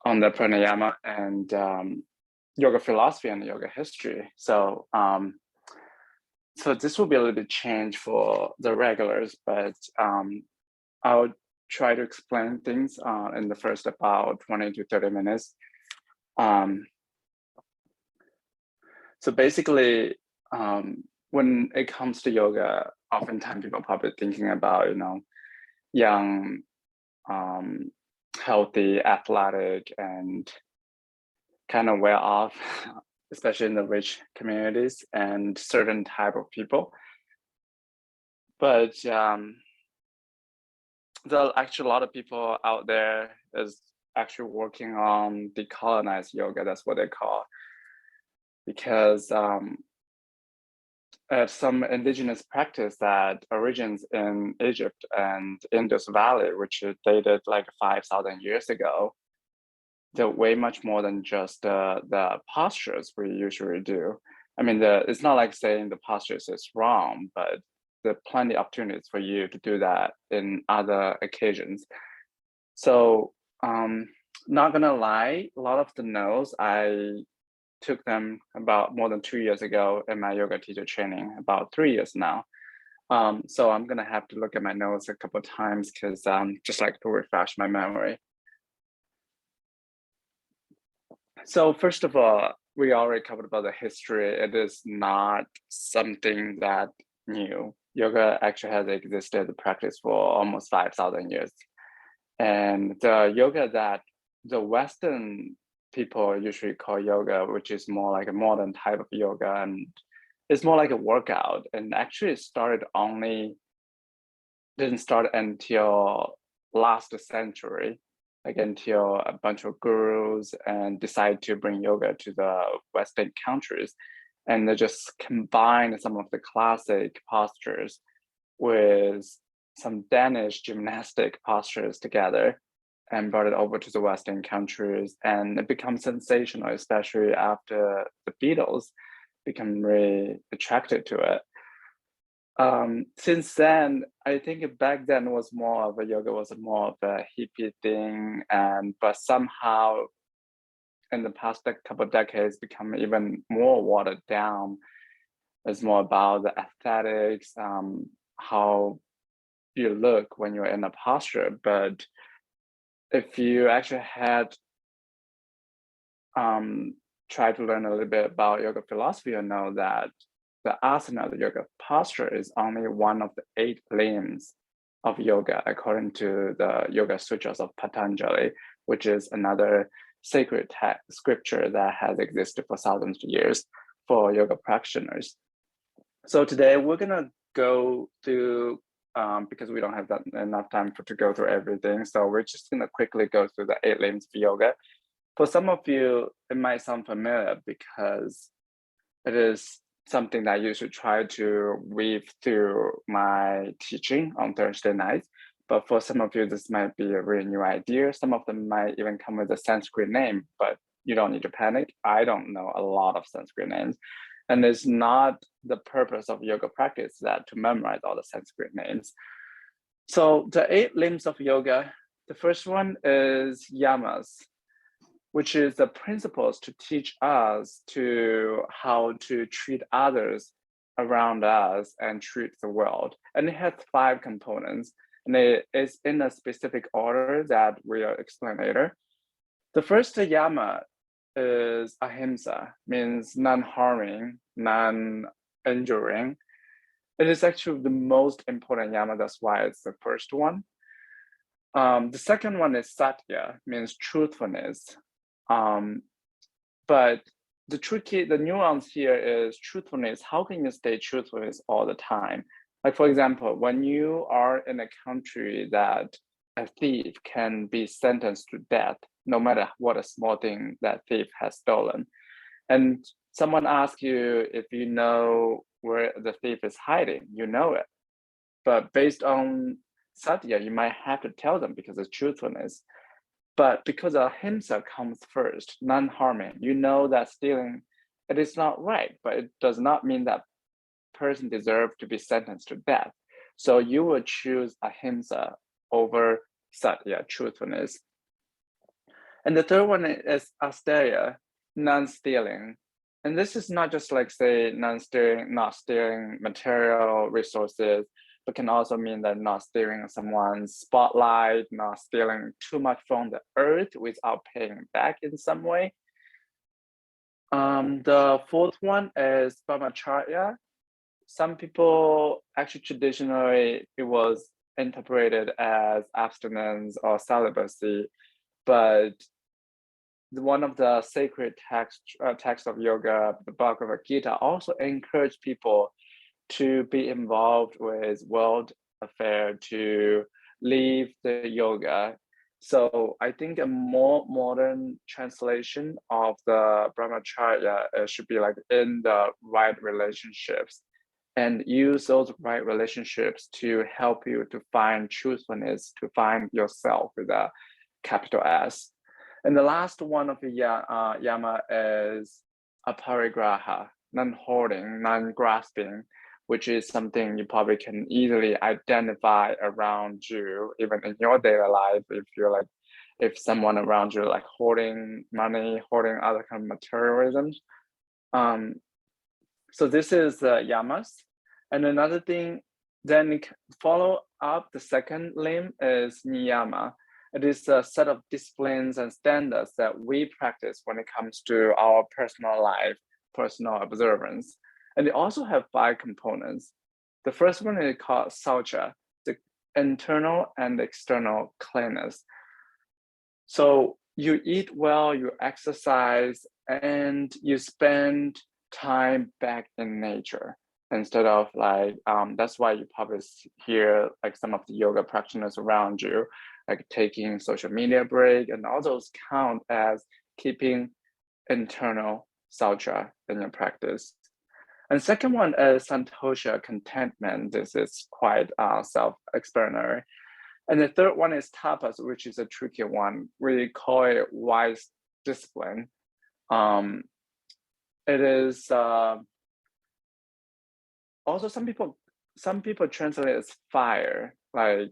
on the pranayama and yoga philosophy and yoga history. So this will be a little bit change for the regulars, but I'll try to explain things in the first about 20 to 30 minutes. So basically, when it comes to yoga, oftentimes people are probably thinking about, young, healthy, athletic, and kind of well off, especially in the rich communities and certain type of people. But there are actually a lot of people out there is actually working on decolonized yoga. That's what they call, because some indigenous practice that origins in Egypt and Indus Valley, which is dated like 5,000 years ago, they're way much more than just the postures we usually do. I mean, it's not like saying the postures is wrong, but there are plenty of opportunities for you to do that in other occasions. So not gonna lie, a lot of the notes I took them about more than 2 years ago in my yoga teacher training, about 3 years now. So I'm gonna have to look at my notes a couple of times because just like to refresh my memory. So first of all, we already covered about the history. It is not something that new. Yoga actually has existed, the practice for almost 5,000 years. And the yoga that the Western people usually call yoga, which is more like a modern type of yoga, and it's more like a workout. And actually it didn't start until last century, like until a bunch of gurus and decide to bring yoga to the Western countries. And they just combined some of the classic postures with some Danish gymnastic postures together and brought it over to the Western countries, and it becomes sensational, especially after the Beatles become really attracted to it. Since then, I think back then was more of a yoga was more of a hippie thing, but somehow in the past couple of decades become even more watered down. It's more about the aesthetics, how you look when you're in a posture. But if you actually had tried to learn a little bit about yoga philosophy, you know that the asana, the yoga posture, is only one of the 8 limbs of yoga, according to the Yoga Sutras of Patanjali, which is another sacred scripture that has existed for thousands of years for yoga practitioners. So today we're gonna go through, because we don't have enough time to go through everything, so we're just gonna quickly go through the 8 limbs of yoga. For some of you, it might sound familiar because it is something that I usually try to weave through my teaching on Thursday nights. But for some of you, this might be a really new idea. Some of them might even come with a Sanskrit name, but you don't need to panic. I don't know a lot of Sanskrit names. And it's not the purpose of yoga practice that to memorize all the Sanskrit names. So the 8 limbs of yoga, the first one is Yamas, which is the principles to teach us to how to treat others around us and treat the world. And it has 5 components, and it is in a specific order that we'll explain later. The first yama is ahimsa, means non-harming, non-injuring. It is actually the most important yama, that's why it's the first one. The second one is satya, means truthfulness. But the nuance here is truthfulness. How can you stay truthfulness all the time? Like, for example, when you are in a country that a thief can be sentenced to death, no matter what a small thing that thief has stolen, and someone asks you if you know where the thief is hiding, you know it. But based on satya, you might have to tell them because of truthfulness. But because ahimsa comes first, non-harming, you know that stealing, it is not right, but it does not mean that person deserves to be sentenced to death. So you will choose ahimsa over satya, truthfulness. And the third one is asteya, non-stealing. And this is not just like say non-stealing, not stealing material resources, but can also mean that not stealing someone's spotlight, not stealing too much from the earth without paying back in some way. The fourth one is brahmacharya. Some people actually traditionally it was interpreted as abstinence or celibacy, but one of the sacred texts of yoga, the Bhagavad Gita, also encouraged people to be involved with world affair, to leave the yoga. So I think a more modern translation of the brahmacharya should be like in the right relationships, and use those right relationships to help you to find truthfulness, to find yourself with a capital S. And the last one of the yama is aparigraha, non-hoarding, non-grasping, which is something you probably can easily identify around you, even in your daily life. If you're like, if someone around you like hoarding money, hoarding other kind of materialism. So this is yamas. And another thing, then follow up the second limb is niyama. It is a set of disciplines and standards that we practice when it comes to our personal life, personal observance. And they also have 5 components. The first one is called saucha, the internal and external cleanness. So you eat well, you exercise, and you spend time back in nature instead of like, that's why you probably hear like some of the yoga practitioners around you, like taking social media break, and all those count as keeping internal saucha in your practice. And second one is Santosha Contentment. This is quite self-explanatory. And the third one is tapas, which is a tricky one. We call it wise discipline. It is also some people translate it as fire. Like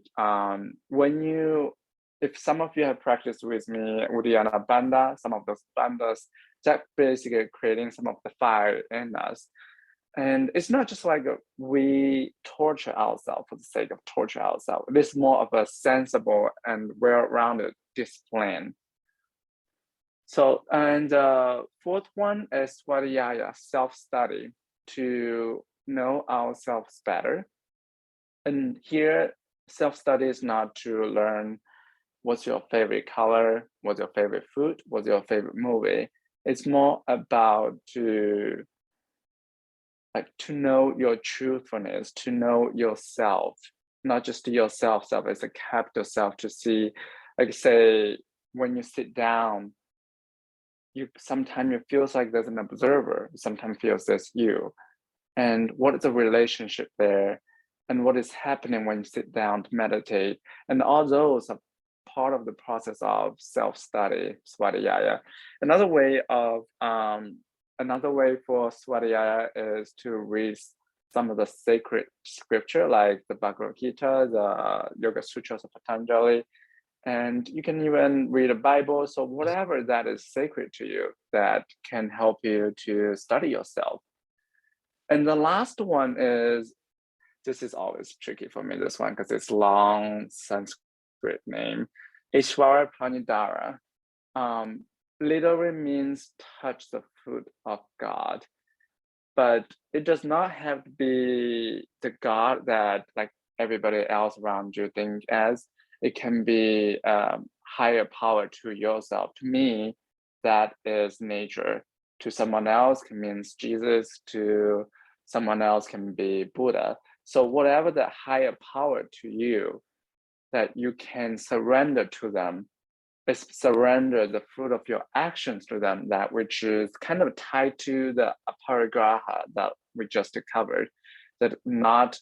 if some of you have practiced with me Uddiyana Bandha, some of those bandhas, that basically creating some of the fire in us. And it's not just like we torture ourselves for the sake of torture ourselves. It is more of a sensible and well-rounded discipline. So, and the fourth one is Swadhyaya, self-study, to know ourselves better. And here, self-study is not to learn what's your favorite color, what's your favorite food, what's your favorite movie. It's more about to know your truthfulness, to know yourself, not just yourself as a capital self, to see, like say, when you sit down, sometimes it feels like there's an observer, sometimes feels there's you. And what is the relationship there? And what is happening when you sit down to meditate? And all those are part of the process of self-study, swadhyaya. Another way for swadhyaya is to read some of the sacred scripture, like the Bhagavad Gita, the Yoga Sutras of Patanjali, and you can even read a Bible. So whatever that is sacred to you, that can help you to study yourself. And the last one is, this is always tricky for me, this one, because it's long Sanskrit name, Ishvara Pranidhara. Literally means touch the foot of God, but it does not have to be the God that like everybody else around you think as. It can be higher power to yourself. To me, that is nature. To someone else can means Jesus. To someone else can be Buddha. So whatever the higher power to you, that you can surrender to them, is surrender the fruit of your actions to them, that which is kind of tied to the aparigraha that we just covered, that not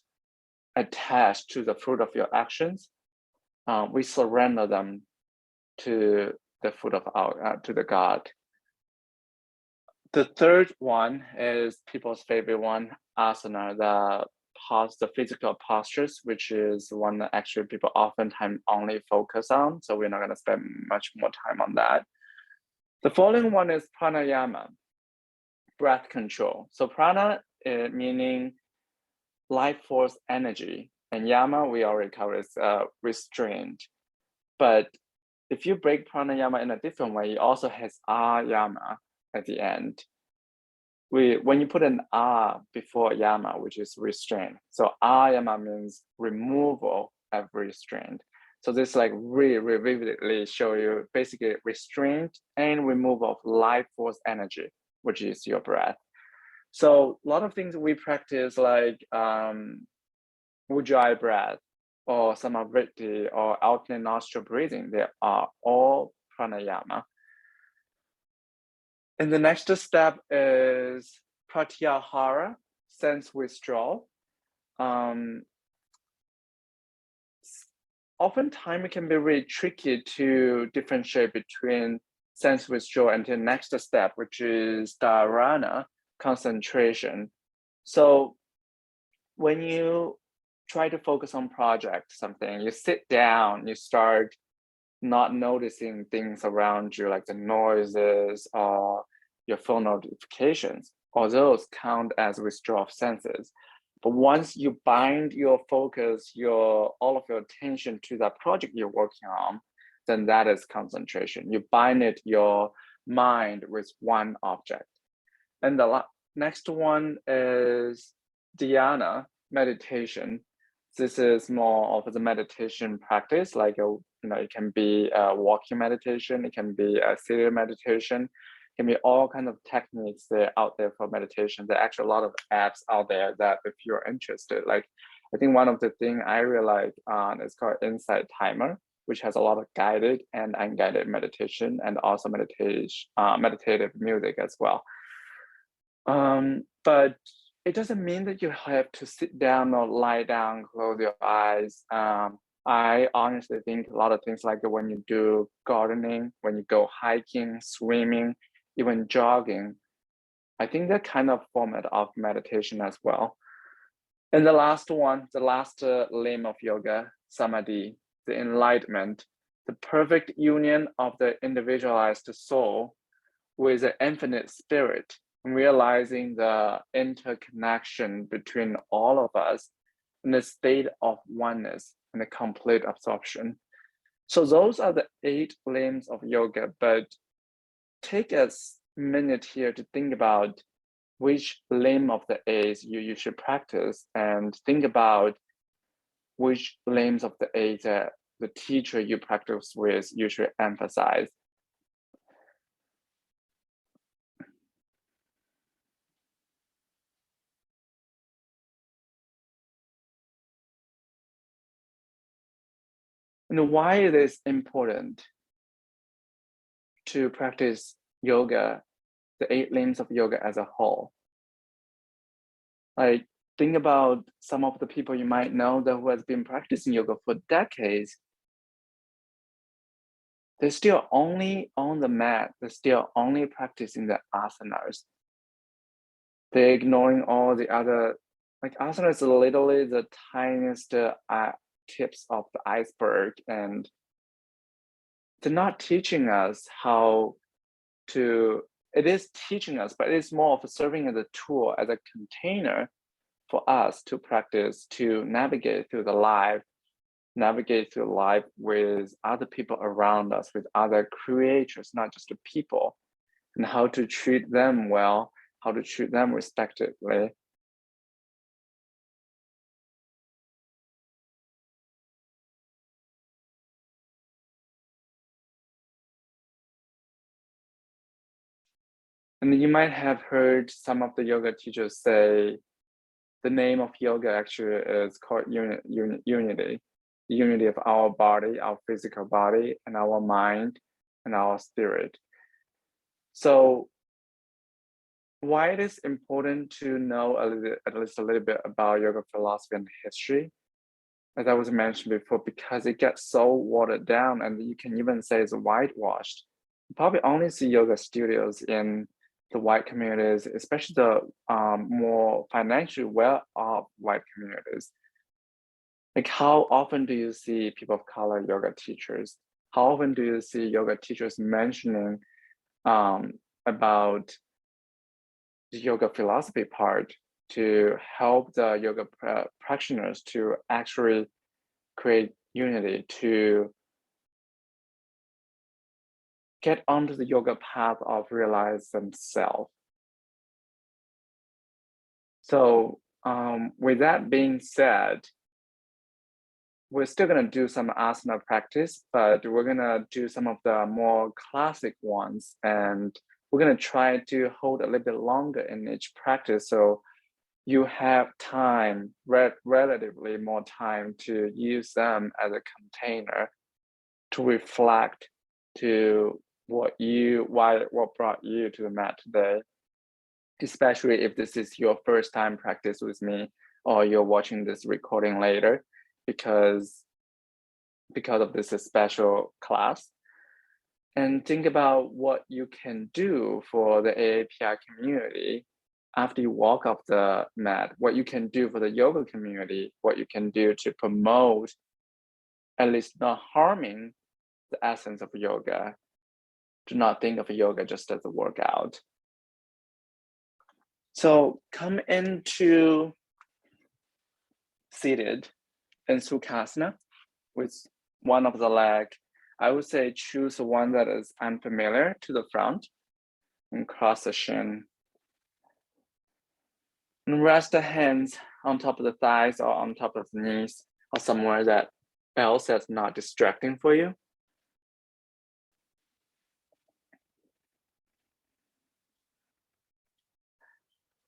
attached to the fruit of your actions. We surrender them to the fruit of to the God. The third one is people's favorite one, asana, the physical postures, which is one that actually people oftentimes only focus on. So we're not going to spend much more time on that. The following one is pranayama, breath control. So prana meaning life force energy, and yama we already covered is restraint. But if you break pranayama in a different way, it also has ayama at the end. When you put an before yama, which is restraint, so ayama means removal of restraint. So this like really vividly show you basically restraint and removal of life force energy, which is your breath. So a lot of things we practice like ujjayi breath or samavritti or alternate nostril breathing, they are all pranayama. And the next step is pratyahara, sense withdrawal. Oftentimes it can be really tricky to differentiate between sense withdrawal and the next step, which is dharana, concentration. So when you try to focus on project, something, you sit down, you start not noticing things around you, like the noises or your phone notifications, or those count as withdrawal of senses. But once you bind your focus, all of your attention to that project you're working on, then that is concentration. You bind your mind with one object. And the next one is dhyana, meditation. This is more of the meditation practice, like it can be a walking meditation, it can be a sitting meditation, it can be all kinds of techniques that are out there for meditation. There are actually a lot of apps out there that if you're interested, like I think one of the things I really like is called Insight Timer, which has a lot of guided and unguided meditation and also meditative music as well. But it doesn't mean that you have to sit down or lie down, close your eyes. I honestly think a lot of things like when you do gardening, when you go hiking, swimming, even jogging, I think that kind of format of meditation as well. And the last one, the last limb of yoga, Samadhi, the enlightenment, the perfect union of the individualized soul with the infinite spirit, realizing the interconnection between all of us in the state of oneness and the complete absorption. So those are the 8 limbs of yoga, but take a minute here to think about which limb of the 8 you should practice, and think about which limbs of the 8 that the teacher you practice with usually emphasize. And why it is important to practice yoga, the 8 limbs of yoga as a whole. Like, think about some of the people you might know that who has been practicing yoga for decades. They're still only on the mat. They're still only practicing the asanas. They're ignoring all the other, like asana is literally the tiniest tips of the iceberg, and they're not teaching us how to, it is teaching us, but it's more of serving as a tool, as a container for us to practice, to navigate through life with other people around us, with other creatures, not just the people, and how to treat them well, how to treat them respectively. And you might have heard some of the yoga teachers say the name of yoga actually is called unity. The unity of our body, our physical body, and our mind, and our spirit. So why it is important to know at least a little bit about yoga philosophy and history, as I was mentioned before, because it gets so watered down, and you can even say it's whitewashed. You probably only see yoga studios in the white communities, especially the more financially well-off white communities. Like, how often do you see people of color yoga teachers? How often do you see yoga teachers mentioning about the yoga philosophy part to help the yoga practitioners to actually create unity, to get onto the yoga path of realize themselves. So with that being said, we're still gonna do some asana practice, but we're gonna do some of the more classic ones, and we're gonna try to hold a little bit longer in each practice, so you have time, relatively more time, to use them as a container to reflect to what brought you to the mat today, especially if this is your first time practice with me or you're watching this recording later because of this special class. And think about what you can do for the AAPI community after you walk off the mat, what you can do for the yoga community, what you can do to promote, at least not harming, the essence of yoga. Do not think of yoga just as a workout. So come into seated in Sukhasana with one of the leg. I would say choose one that is unfamiliar to the front and cross the shin. And rest the hands on top of the thighs or on top of the knees or somewhere that else that's not distracting for you.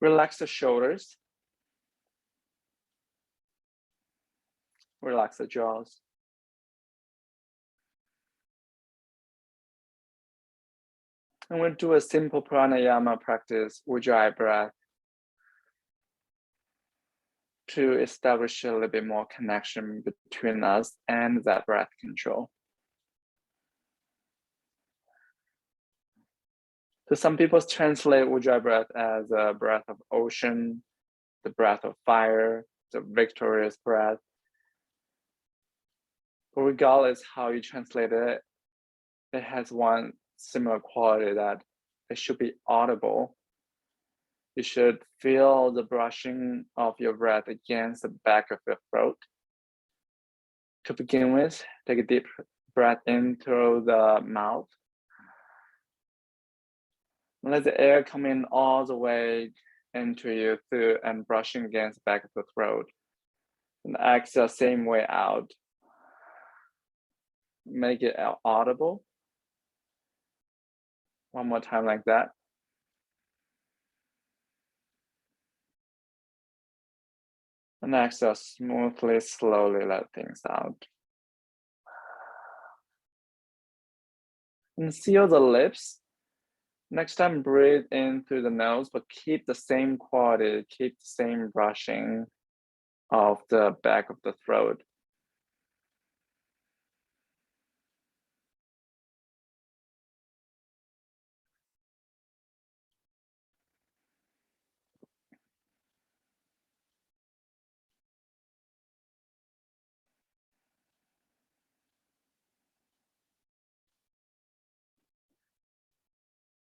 Relax the shoulders. Relax the jaws. And we'll do a simple pranayama practice, Ujjayi breath, to establish a little bit more connection between us and that breath control. So some people translate Ujjayi breath as a breath of ocean, the breath of fire, the victorious breath. But regardless how you translate it, it has one similar quality, that it should be audible. You should feel the brushing of your breath against the back of your throat. To begin with, take a deep breath in through the mouth. Let the air come in all the way into you through and brushing against the back of the throat. And exhale same way out. Make it audible. One more time like that. And exhale smoothly, slowly let things out. And seal the lips. Next time, breathe in through the nose, but keep the same quality, keep the same brushing of the back of the throat.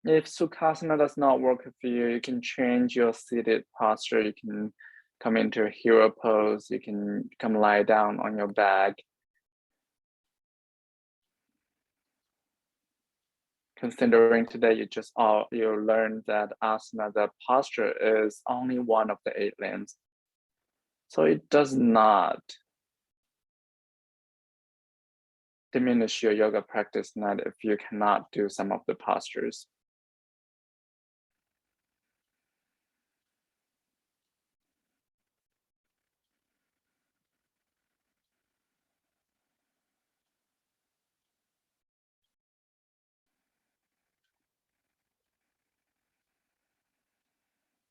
If Sukhasana does not work for you, you can change your seated posture. You can come into a hero pose. You can come lie down on your back. Considering today you learned that asana, the posture, is only one of the 8 limbs. So it does not diminish your yoga practice net if you cannot do some of the postures.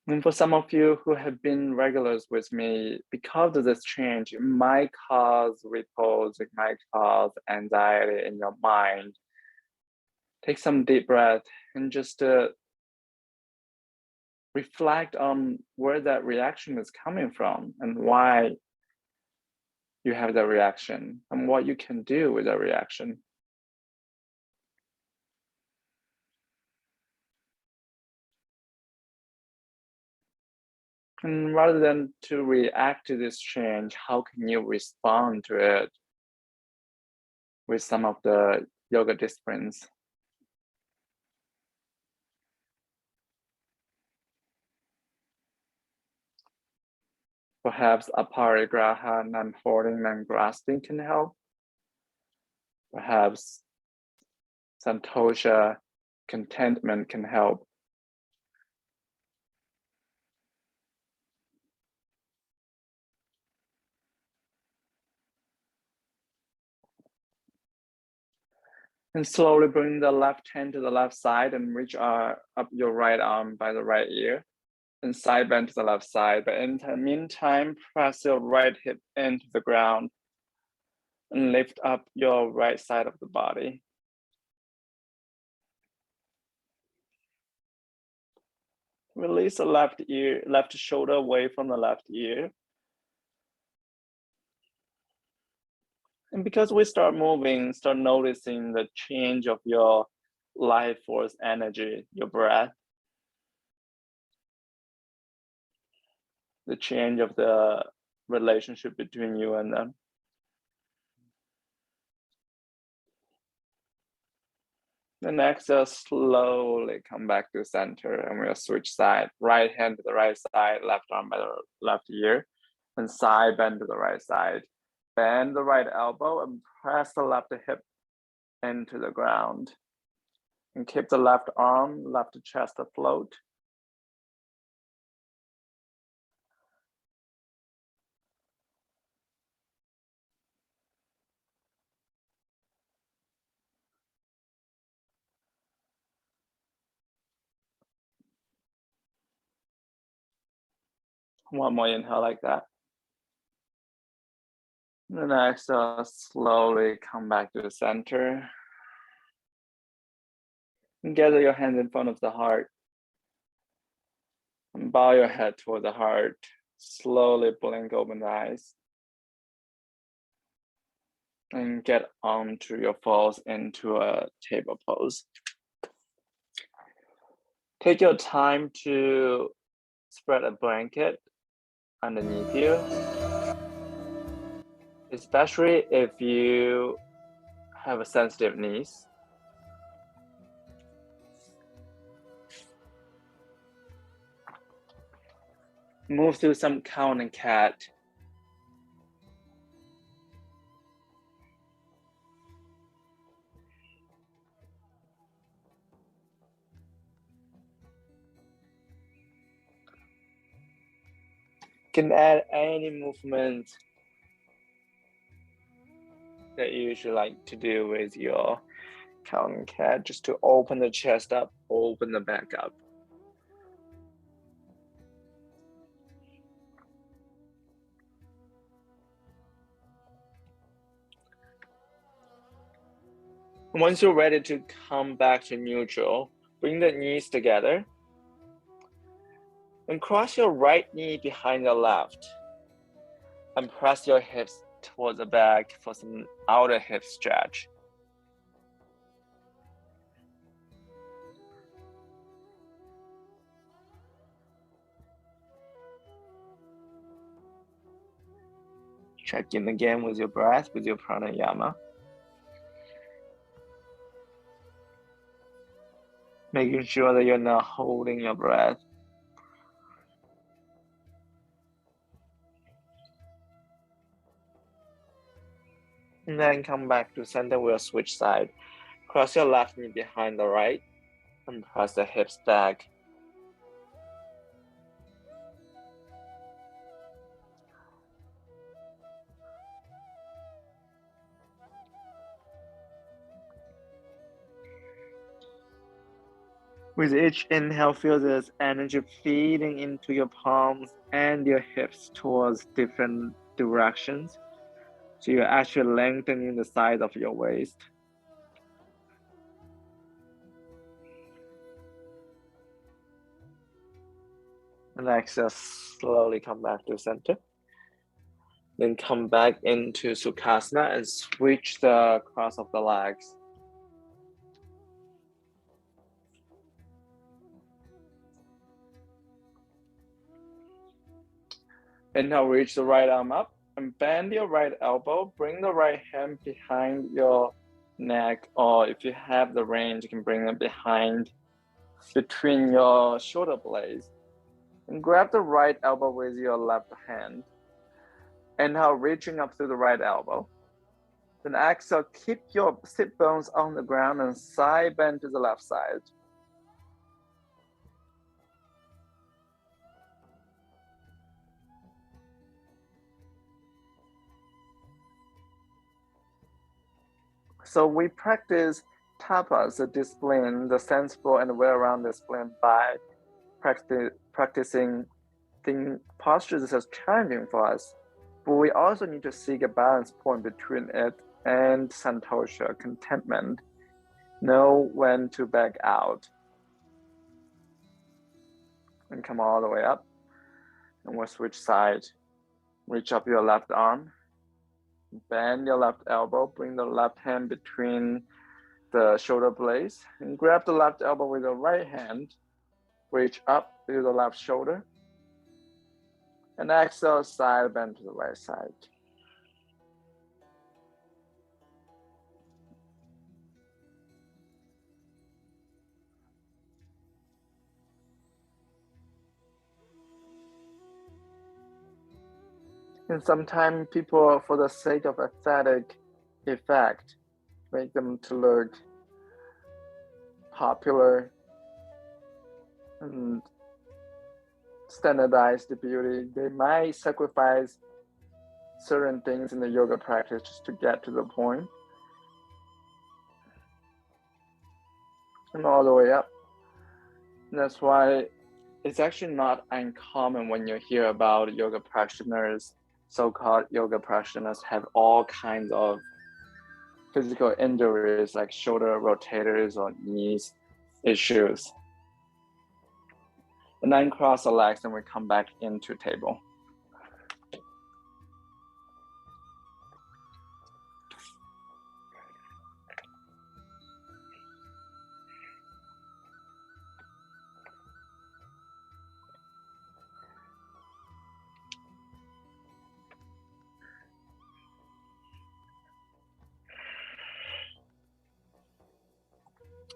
And for some of you who have been regulars with me, because of this change, it might cause repose, it might cause anxiety in your mind. Take some deep breath and just reflect on where that reaction is coming from and why you have that reaction and what you can do with that reaction. And rather than to react to this change, how can you respond to it with some of the yoga disciplines? Perhaps aparigraha, non-holding, non-grasping can help. Perhaps Santosha Contentment can help. And slowly bring the left hand to the left side and reach up your right arm by the right ear. And side bend to the left side. But in the meantime, press your right hip into the ground and lift up your right side of the body. Release the left shoulder away from the left ear. And because we start moving, start noticing the change of your life force energy, your breath, the change of the relationship between you and them. Then exhale, slowly come back to center, and we'll switch side. Right hand to the right side, left arm by the left ear, and side bend to the right side. Bend the right elbow and press the left hip into the ground. And keep the left arm, left chest afloat. One more inhale like that. And then exhale, slowly come back to the center. And gather your hands in front of the heart. And bow your head toward the heart. Slowly blink open the eyes. And get onto your falls into a table pose. Take your time to spread a blanket underneath you, especially if you have a sensitive knees. Move through some cow and cat. You can add any movement that you usually like to do with your cow and cat, just to open the chest up, open the back up. Once you're ready to come back to neutral, bring the knees together and cross your right knee behind your left and press your hips towards the back for some outer hip stretch. Check in again with your breath, with your pranayama. Making sure that you're not holding your breath. And then come back to center, we'll switch side. Cross your left knee behind the right and press the hips back. With each inhale, feel this energy feeding into your palms and your hips towards different directions. So you're actually lengthening the size of your waist. And exhale, slowly come back to center. Then come back into Sukhasana and switch the cross of the legs. Inhale, reach the right arm up and bend your right elbow. Bring the right hand behind your neck, or if you have the range, you can bring it behind between your shoulder blades. And grab the right elbow with your left hand. Inhale, reaching up through the right elbow. Then exhale, keep your sit bones on the ground and side bend to the left side. So we practice tapas, the discipline, the sensible and well-rounded discipline by practicing the postures that's challenging for us. But we also need to seek a balance point between it and Santosha Contentment. Know when to back out. And come all the way up. And we'll switch side. Reach up your left arm. Bend your left elbow. Bring the left hand between the shoulder blades. And grab the left elbow with the right hand. Reach up to the left shoulder. And exhale, side bend to the right side. And sometimes people, for the sake of aesthetic effect, make them to look popular and standardize the beauty. They might sacrifice certain things in the yoga practice just to get to the point. And all the way up. And that's why it's actually not uncommon when you hear about yoga practitioners, so-called yoga practitioners, have all kinds of physical injuries like shoulder rotators or knees issues. And then cross the legs and we come back into table.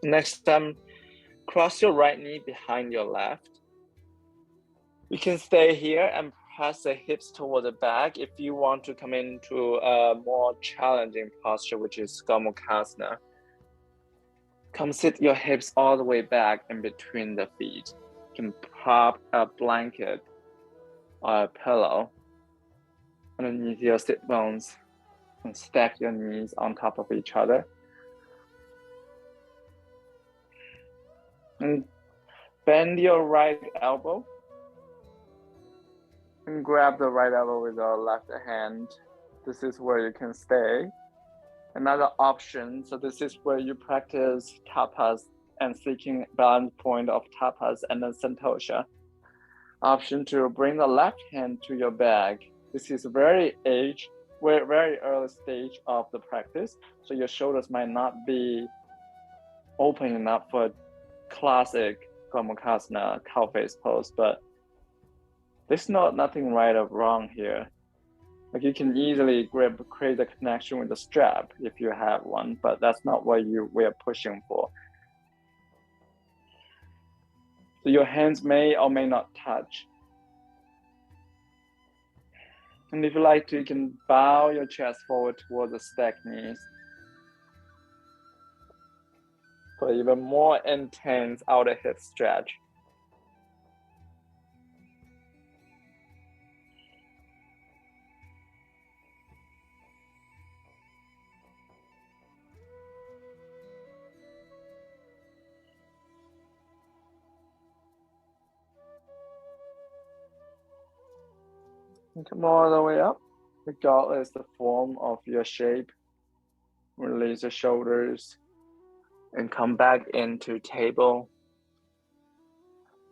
Next time, cross your right knee behind your left. You can stay here and press the hips toward the back if you want to come into a more challenging posture, which is Gomukhasana. Come sit your hips all the way back in between the feet. You can prop a blanket or a pillow underneath your sit bones and stack your knees on top of each other. And bend your right elbow and grab the right elbow with your left hand. This is where you can stay. Another option, so this is where you practice tapas and seeking balance point of tapas and then Santosha. Option to bring the left hand to your back. This is very early stage of the practice, so your shoulders might not be open enough for classic Gomukhasana cow face pose, but there's nothing right or wrong here. Like you can easily create a connection with the strap if you have one, but that's not what we're pushing for. So your hands may or may not touch. And if you like to, you can bow your chest forward towards the stacked knees. For even more intense outer hip stretch. And come all the way up, regardless the form of your shape. Release the shoulders and come back into table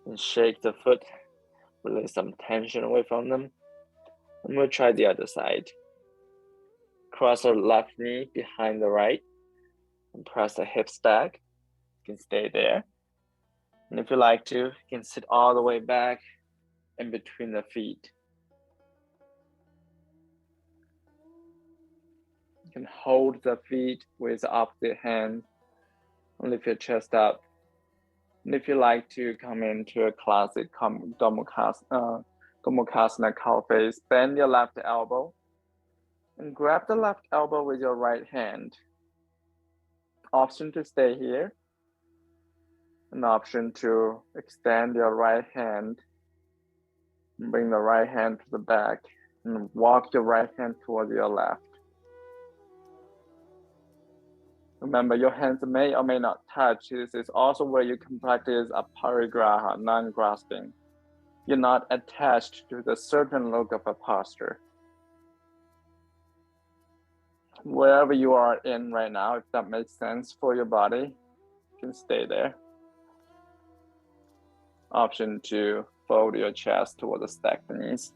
and shake the foot, release some tension away from them. And we'll try the other side. Cross the left knee behind the right and press the hips back. You can stay there. And if you like to, you can sit all the way back in between the feet. can hold the feet with the opposite hand. Lift your chest up. And if you like to come into a classic Gomukhasana cow face, bend your left elbow and grab the left elbow with your right hand. Option to stay here. An option to extend your right hand. Bring the right hand to the back and walk your right hand towards your left. Remember, your hands may or may not touch. This is also where you can practice a parigraha, non-grasping. You're not attached to the certain look of a posture. Wherever you are in right now, if that makes sense for your body, you can stay there. Option 2, fold your chest toward the stacked knees.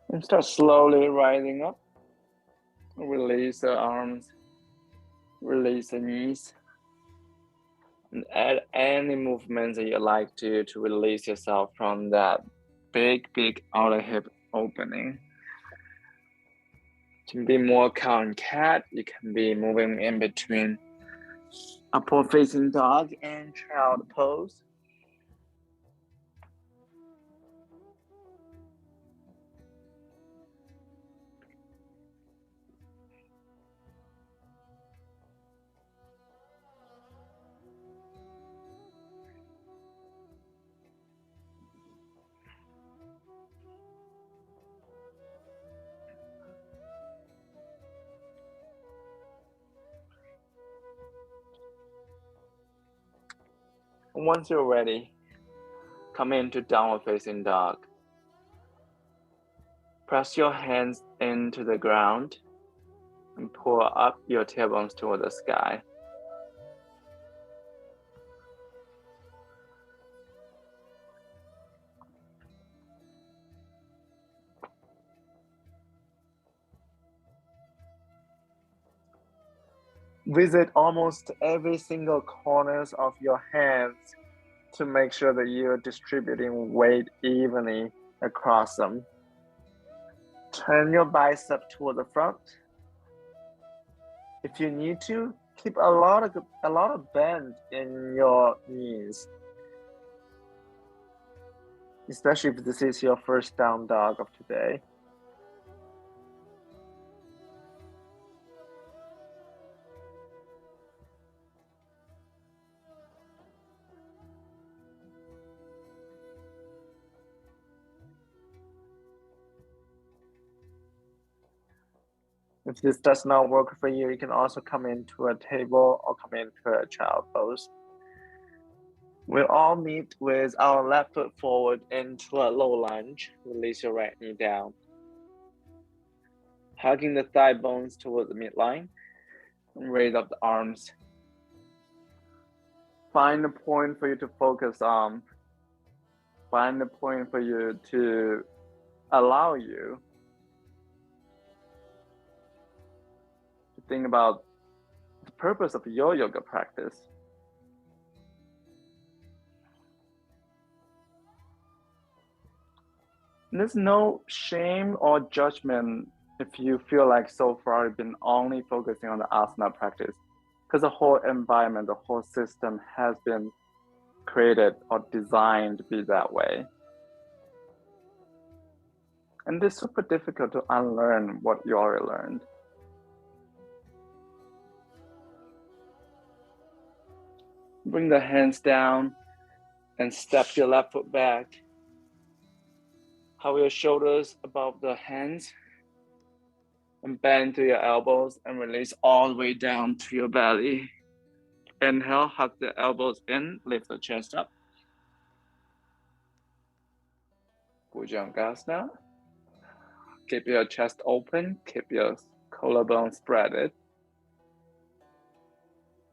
And start slowly rising up. Release the arms, release the knees. And add any movements that you like to release yourself from that big outer hip opening. You can be more cow and cat. You can be moving in between upward facing dog and child pose. Once you're ready, come into downward facing dog. Press your hands into the ground and pull up your tailbones toward the sky. Visit almost every single corners of your hands to make sure that you're distributing weight evenly across them. Turn your bicep toward the front. If you need to, keep a lot of bend in your knees, especially if this is your first down dog of today. If this does not work for you, you can also come into a table or come into a child pose. We'll all meet with our left foot forward into a low lunge. Release your right knee down. Hugging the thigh bones toward the midline. And raise up the arms. Find a point for you to focus on. Find a point for you to allow you to think about the purpose of your yoga practice. There's no shame or judgment if you feel like so far you've been only focusing on the asana practice, because the whole environment, the whole system has been created or designed to be that way. And it's super difficult to unlearn what you already learned. Bring the hands down and step your left foot back. Hover your shoulders above the hands and bend to your elbows and release all the way down to your belly. Inhale, hug the elbows in, lift the chest up. Bhujangasana. Keep your chest open, keep your collarbone spreaded.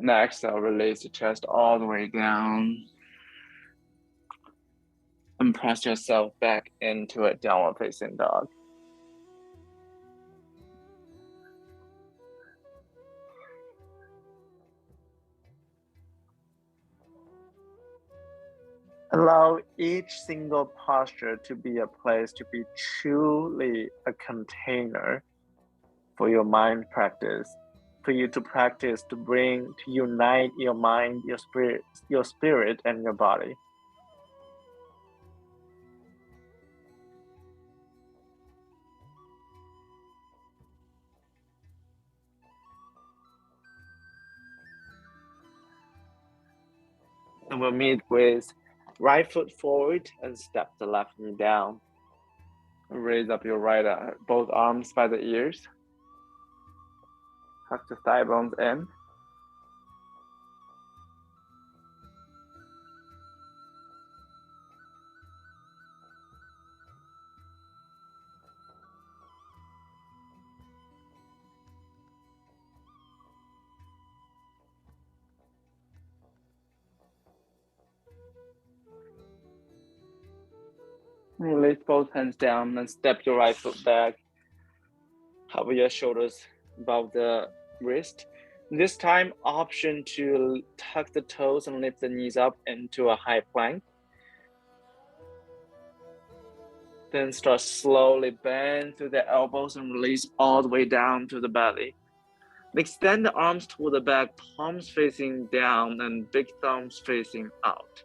Next, I'll release the chest all the way down. And press yourself back into a downward facing dog. Allow each single posture to be a place to be truly a container for your mind practice, for you to practice to unite your mind, your spirit and your body. And we'll meet with right foot forward and step the left knee down. Raise up your both arms by the ears. Tuck the thigh bones in. Release both hands down and step your right foot back. Hover your shoulders above the wrist. This time, option to tuck the toes and lift the knees up into a high plank. Then start slowly bend through the elbows and release all the way down to the belly. Extend the arms toward the back, palms facing down and big thumbs facing out.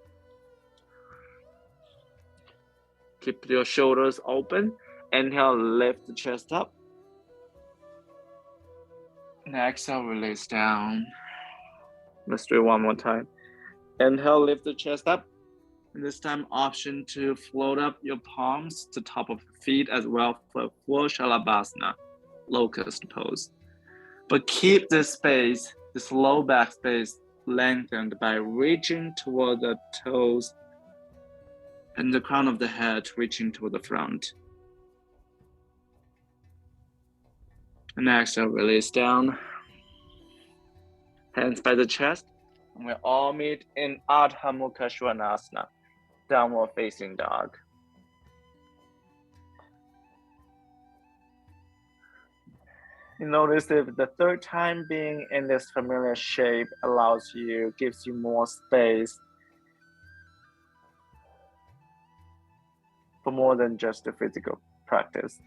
Keep your shoulders open. Inhale, lift the chest up. And exhale, release down. Let's do it one more time. Inhale, lift the chest up. And this time, option to float up your palms to top of the feet as well for full Shalabhasana, Locust Pose. But keep this space, this low back space, lengthened by reaching toward the toes and the crown of the head reaching toward the front. And exhale, release down. Hands by the chest. And we all meet in Adho Mukha Svanasana, downward facing dog. You notice if the third time being in this familiar shape gives you more space for more than just the physical practice.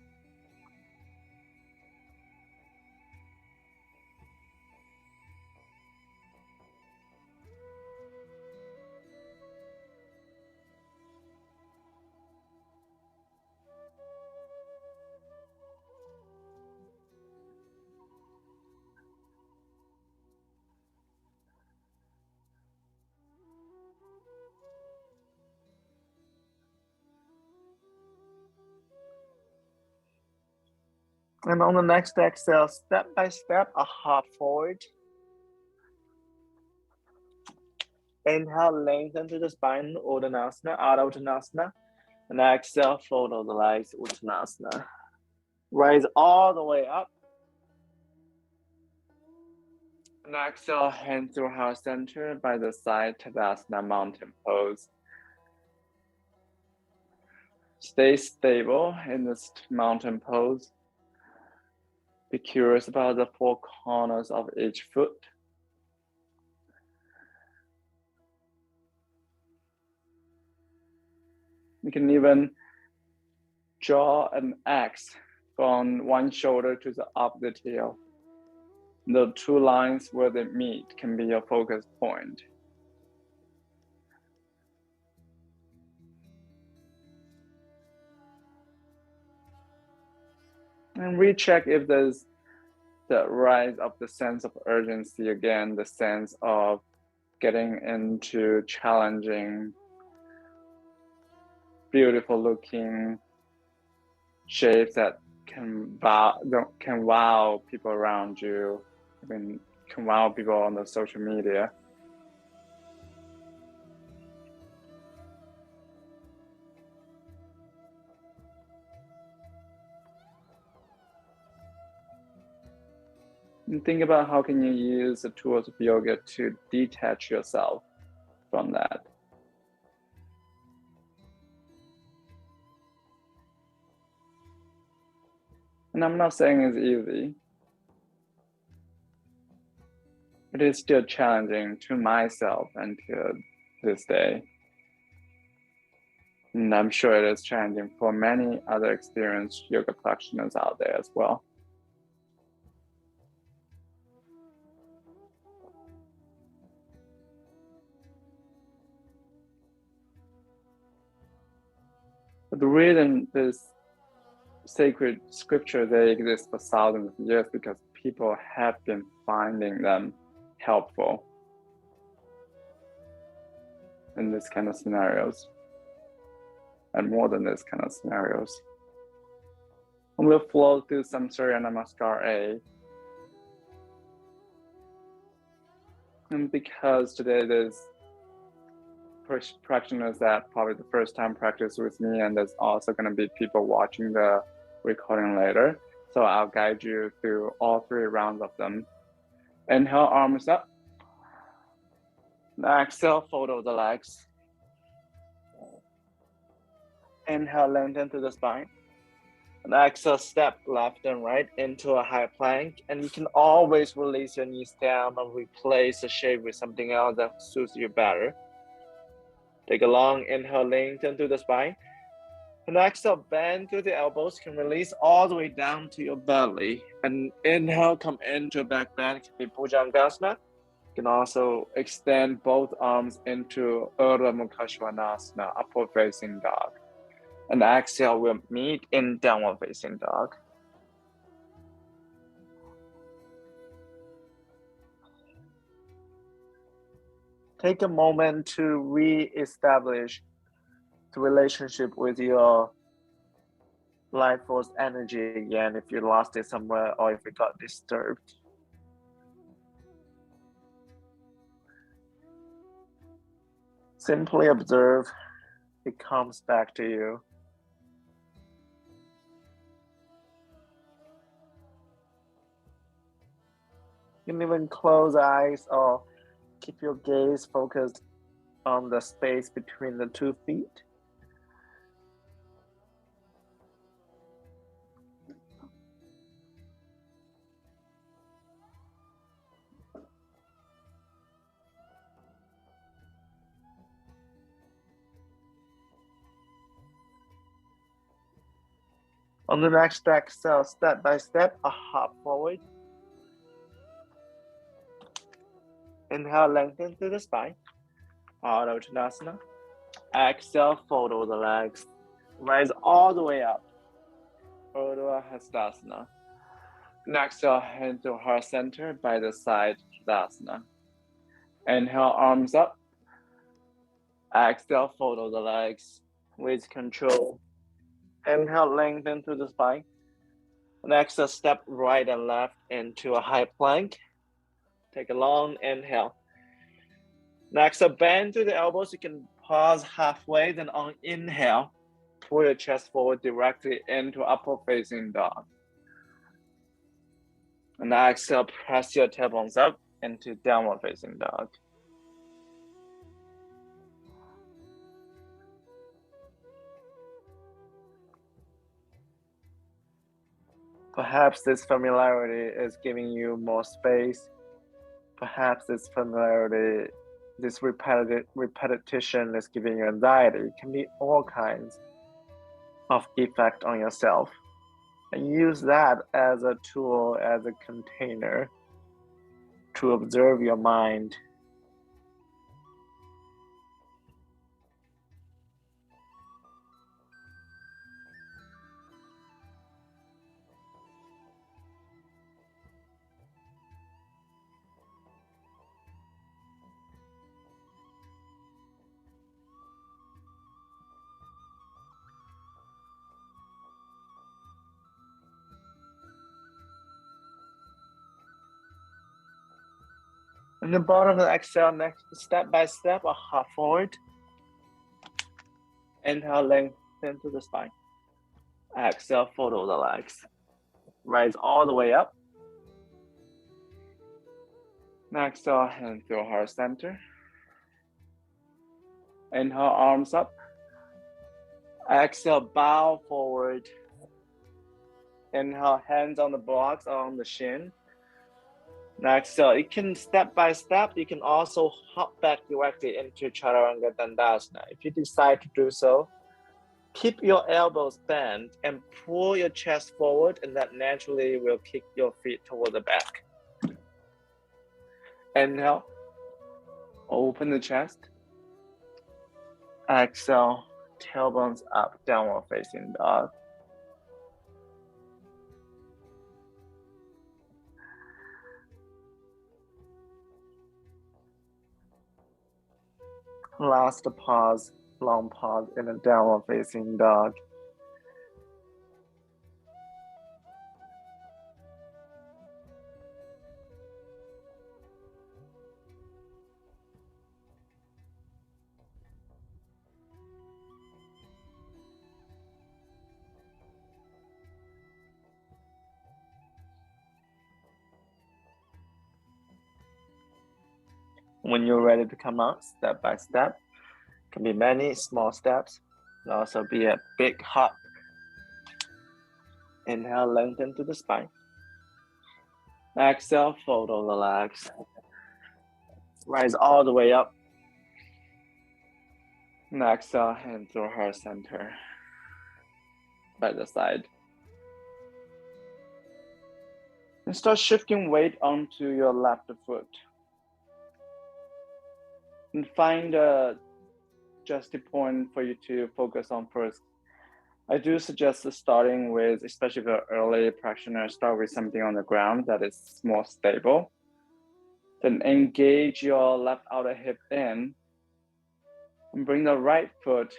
And on the next exhale, step by step, a hop forward. Inhale, lengthen through the spine, Uttanasana, Adho Uttanasana. And exhale, fold all the legs, Uttanasana. Rise all the way up. And exhale, hands through heart center by the side, Tadasana, mountain pose. Stay stable in this mountain pose. Be curious about the four corners of each foot. You can even draw an X from one shoulder to the opposite heel. The two lines where they meet can be your focus point. And recheck if there's the rise of the sense of urgency again, the sense of getting into challenging, beautiful looking shapes that can wow people around you, can wow people on the social media. And think about how can you use the tools of yoga to detach yourself from that. And I'm not saying it's easy. It is still challenging to myself until this day. And I'm sure it is challenging for many other experienced yoga practitioners out there as well. But the reason this sacred scripture, they exist for thousands of years because people have been finding them helpful in this kind of scenarios, and more than this kind of scenarios. And we'll flow through some Surya Namaskar A. And because today there's practitioners that probably the first time practice with me, and there's also going to be people watching the recording later. So I'll guide you through all 3 rounds of them. Inhale, arms up. Exhale, fold over the legs. Inhale, lengthen through the spine. And exhale, step left and right into a high plank. And you can always release your knees down and replace the shape with something else that suits you better. Take a long inhale, lengthen through the spine. And exhale, bend through the elbows. Can release all the way down to your belly. And inhale, come into a back bend. Can be Bhujangasana. You can also extend both arms into Urdhva Mukha Svanasana, upward facing dog. And exhale, we'll meet in downward facing dog. Take a moment to re-establish the relationship with your life force energy again if you lost it somewhere or if it got disturbed. Simply observe, it comes back to you. You can even close eyes or keep your gaze focused on the space between the 2 feet. On the next exhale, step by step, a hop forward. Inhale, lengthen through the spine. Ardha Uttanasana. Exhale, fold over the legs. Rise all the way up. Urdhva Hastasana. Next, exhale, hand to heart center by the side Tadasana. Inhale, arms up. Exhale, fold over the legs with control. Inhale, lengthen through the spine. Next, step right and left into a high plank. Take a long inhale. Next, bend through the elbows. You can pause halfway. Then on inhale, pull your chest forward directly into upward facing dog. And exhale, press your tailbones up into downward facing dog. Perhaps this familiarity is giving you more space. Perhaps this familiarity, this repetition is giving you anxiety. It can be all kinds of effect on yourself. And use that as a tool, as a container to observe your mind. And the bottom of the exhale, next step by step, a hop forward. Inhale, lengthen to the spine. Exhale, fold over the legs. Rise all the way up. Next, exhale, hand to heart center. Inhale, arms up. Exhale, bow forward. Inhale, hands on the blocks or on the shin. Next, so you can step by step, you can also hop back directly into Chaturanga Dandasana. If you decide to do so, keep your elbows bent and pull your chest forward, and that naturally will kick your feet toward the back. Inhale, open the chest. Exhale, tailbones up, downward facing dog. Last pause, long pause in a downward facing dog. When you're ready to come out, step by step, can be many small steps. Can also be a big hop. Inhale, lengthen to the spine. Exhale, fold over the legs. Rise all the way up. And exhale, hand through heart center. By the side. And start shifting weight onto your left foot. And find a adjusted point for you to focus on first. I do suggest starting with, especially for early practitioners, start with something on the ground that is more stable. Then engage your left outer hip in and bring the right foot,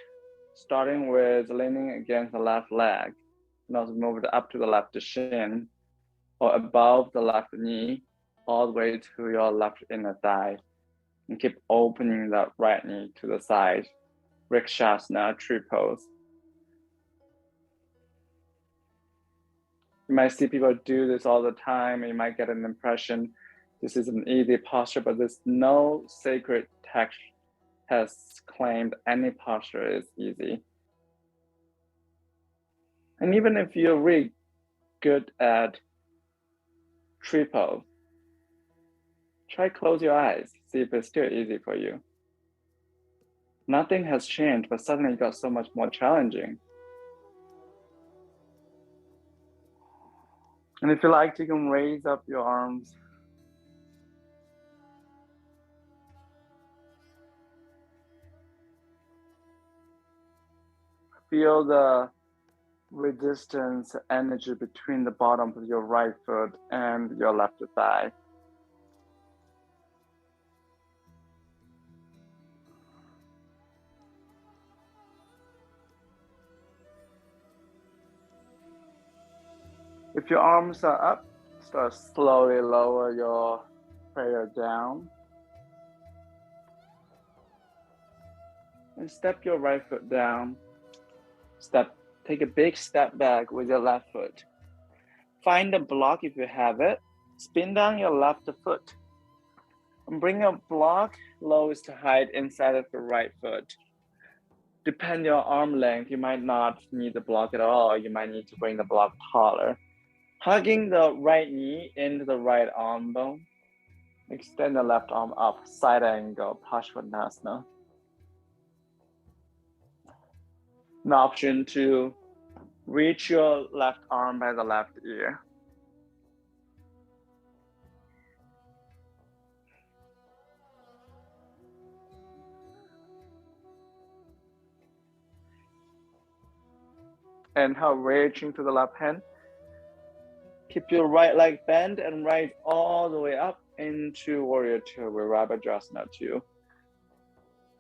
starting with leaning against the left leg, and also move it up to the left shin or above the left knee, all the way to your left inner thigh. And keep opening that right knee to the side. Vrikshasana, tree pose. You might see people do this all the time, and you might get an impression this is an easy posture, but there's no sacred text has claimed any posture is easy. And even if you're really good at tree pose, try close your eyes, see if it's still easy for you. Nothing has changed, but suddenly it got so much more challenging. And if you like, you can raise up your arms. Feel the resistance, energy between the bottom of your right foot and your left thigh. If your arms are up, start slowly lower your prayer down. And step your right foot down. Take a big step back with your left foot. Find a block if you have it. Spin down your left foot. And bring your block lowest height inside of the right foot. Depending on your arm length, you might not need the block at all. You might need to bring the block taller. Hugging the right knee into the right arm bone. Extend the left arm up, side angle, Parsvanasana. An option to reach your left arm by the left ear. Inhale, reaching to the left hand. Keep your right leg bent and rise all the way up into Warrior Two with Virabhadrasana 2.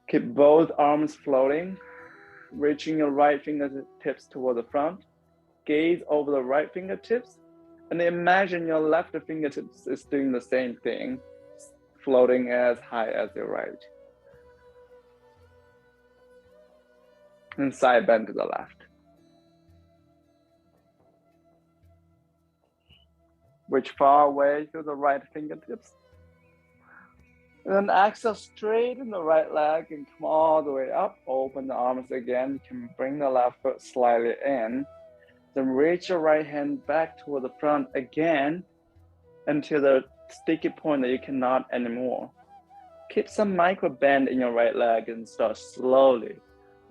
Keep both arms floating, reaching your right fingertips toward the front. Gaze over the right fingertips and imagine your left fingertips is doing the same thing, floating as high as your right. And side bend to the left. Reach far away to the right fingertips. And then exhale, straighten the right leg and come all the way up. Open the arms again. You can bring the left foot slightly in. Then reach your right hand back toward the front again until the sticky point that you cannot anymore. Keep some micro bend in your right leg and start slowly.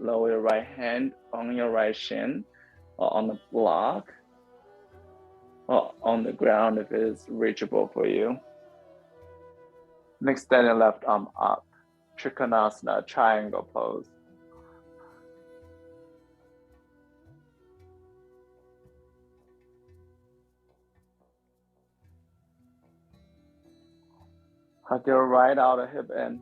Lower your right hand on your right shin or on the block or on the ground if it is reachable for you. Next, extend your left arm up. Trikanasana, triangle pose. Hug your right outer hip in.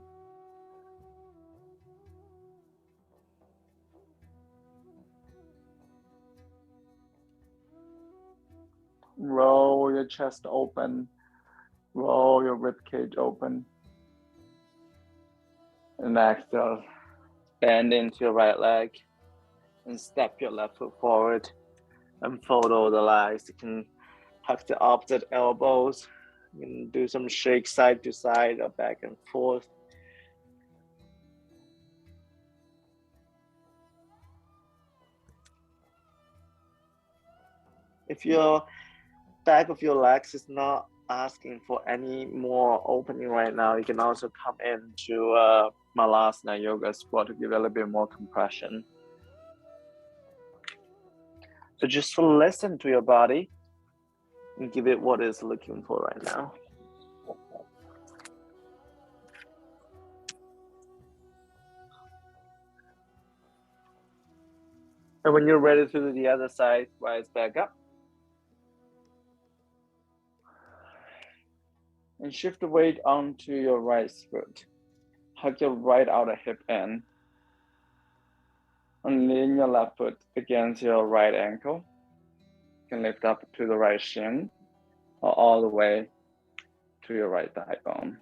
Roll your chest open. Roll your rib cage open. And exhale. Bend into your right leg and step your left foot forward and fold over the legs. You can hug the opposite elbows. You can do some shake side to side or back and forth. If your back of your legs is not asking for any more opening right now, you can also come into Malasana yoga squat to give a little bit more compression. So just listen to your body and give it what it's looking for right now. And when you're ready to do the other side, rise back up. And shift the weight onto your right foot. Hug your right outer hip in. And lean your left foot against your right ankle. You can lift up to the right shin or all the way to your right thigh bone.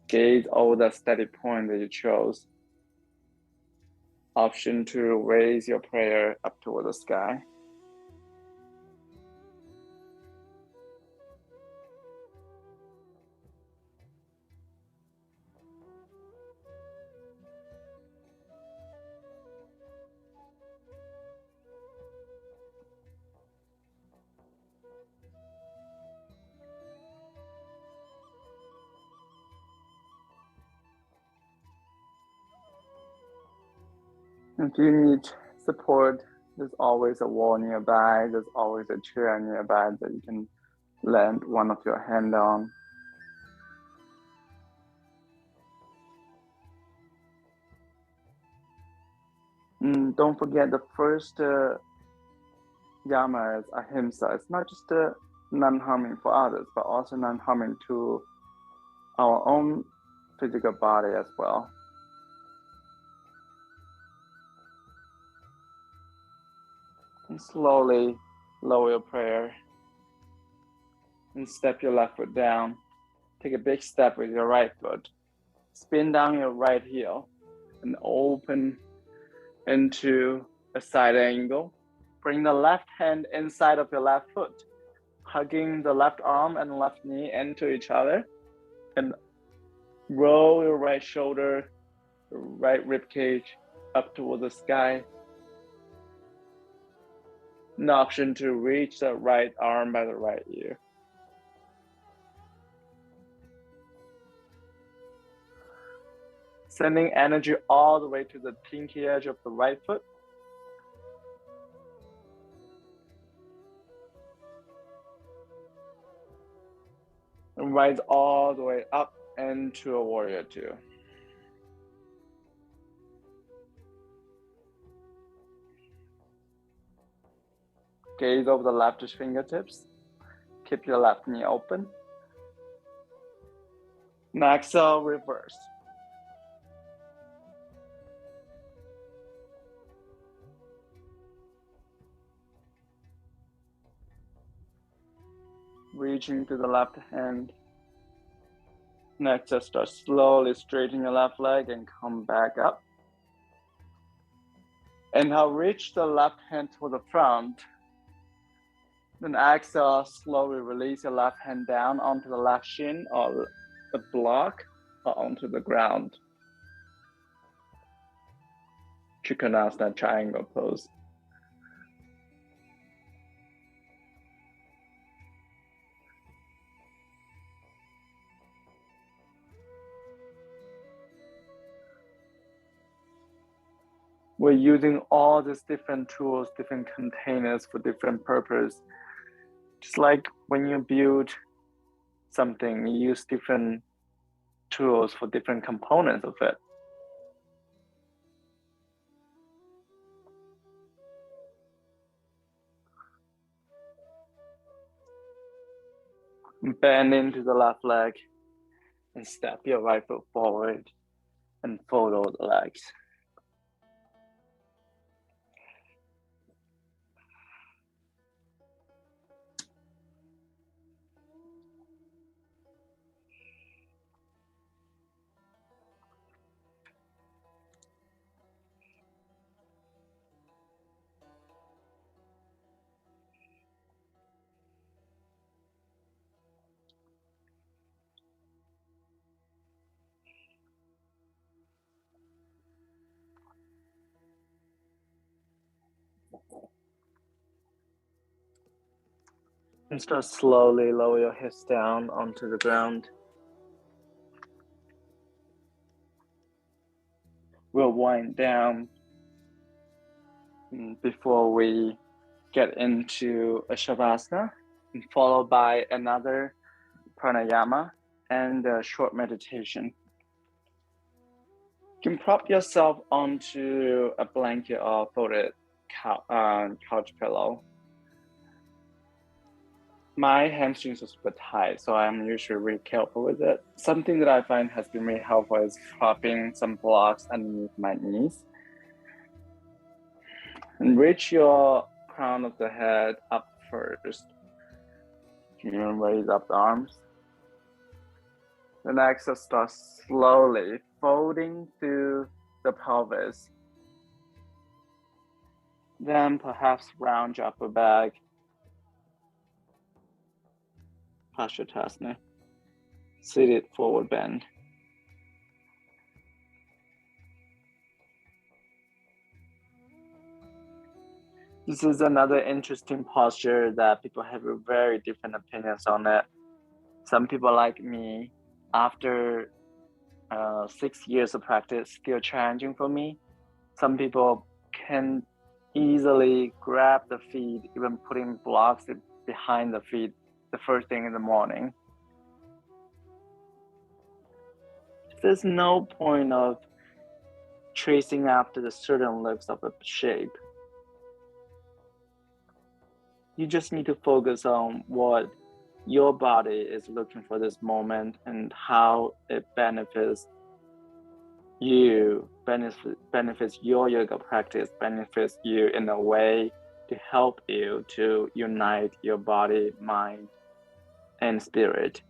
Gaze over the steady point that you chose. Option to raise your prayer up toward the sky. If you need support, there's always a wall nearby. There's always a chair nearby that you can land one of your hands on. And don't forget the first Yama is ahimsa. It's not just non-harming for others, but also non-harming to our own physical body as well. And slowly lower your prayer and step your left foot down. Take a big step with your right foot. Spin down your right heel and open into a side angle. Bring the left hand inside of your left foot, hugging the left arm and left knee into each other. And roll your right shoulder, right rib cage up toward the sky. An option to reach the right arm by the right ear. Sending energy all the way to the pinky edge of the right foot. And rise all the way up into a warrior two. Gaze over the left fingertips. Keep your left knee open. And exhale, reverse. Reaching to the left hand. Next, just start slowly straightening your left leg and come back up. And now reach the left hand to the front. Then exhale, slowly release your left hand down onto the left shin or the block or onto the ground. Trikanasana, triangle pose. We're using all these different tools, different containers for different purpose. Just like when you build something, you use different tools for different components of it. Bend into the left leg and step your right foot forward and fold all the legs. And start slowly lower your hips down onto the ground. We'll wind down before we get into a Shavasana, followed by another pranayama and a short meditation. You can prop yourself onto a blanket or folded couch pillow. My hamstrings are super tight, so I'm usually really careful with it. Something that I find has been really helpful is propping some blocks underneath my knees. And reach your crown of the head up first. You can raise up the arms. The next, start slowly folding through the pelvis. Then perhaps round your upper back. Paschimottanasana. Seated forward bend. This is another interesting posture that people have very different opinions on it. Some people like me, after 6 years of practice, still challenging for me. Some people can easily grab the feet, even putting blocks behind the feet the first thing in the morning. There's no point of tracing after the certain looks of a shape. You just need to focus on what your body is looking for this moment and how it benefits you, benefits your yoga practice, benefits you in a way to help you to unite your body, mind, and spirit.